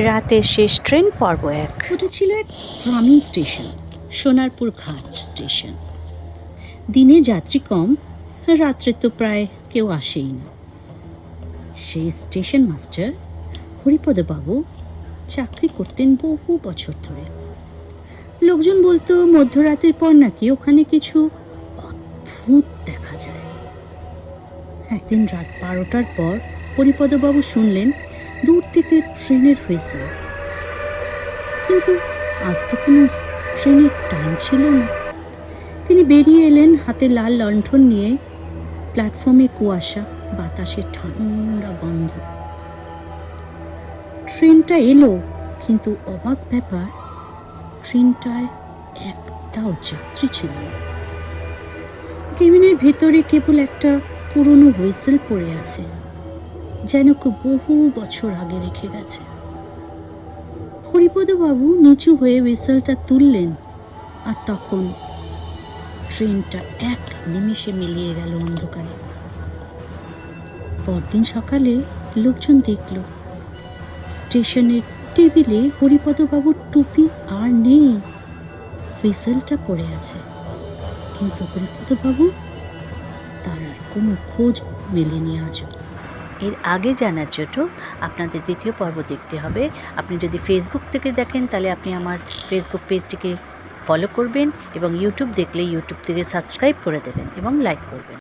রাতের শেষ ট্রেন পর্ব 1। ওটা ছিল এক গ্রামীণ স্টেশন, সোনারপুর ঘাট স্টেশন। দিনে যাত্রী কম, রাত্রে তো প্রায় কেউ আসেই না। সেই স্টেশন মাস্টার হরিপদবাবু চাকরি করতেন বহু বছর ধরে। লোকজন বলতো মধ্যরাতের পর নাকি ওখানে কিছু অদ্ভুত দেখা যায়। একদিন রাত 12টার পর হরিপদবাবু শুনলেন দূর থেকে ট্রেনের হুইসেল, কিন্তু আজ তো কোনো ট্রেনের টাইম ছিল না। তিনি বেরিয়ে এলেন হাতে লাল লণ্ঠন নিয়ে। প্ল্যাটফর্মে কুয়াশা, বাতাসে ঠান্ডা গন্ধ। ট্রেনটা এলো, কিন্তু অবাক ব্যাপার, ট্রেনটায় একটাও যাত্রী ছিল না। কেবিনের ভেতরে কেবল একটা পুরনো হুইসেল পড়ে আছে, যেন বহু বছর আগে রেখে গেছে। হরিপদবাবু নিচু হয়ে হুইসেলটা তুললেন, আর তখন ট্রেনটা এক নিমেষে মিলিয়ে গেল অন্ধকারে। পরদিন সকালে লোকজন দেখল স্টেশনের টেবিলে হরিপদবাবুর টুপি আর নেই, হুইসেলটা পড়ে আছে, কিন্তু হরিপদবাবু তার আর কোনো খোঁজ মেলেনি আজও। এর আগে জানার জন্য আপনাদের দ্বিতীয় পর্ব দেখতে হবে। আপনি যদি ফেসবুক থেকে দেখেন তাহলে আপনি আমার ফেসবুক পেজটিকে ফলো করবেন, এবং ইউটিউব দেখলে ইউটিউব থেকে সাবস্ক্রাইব করে দেবেন এবং লাইক করবেন।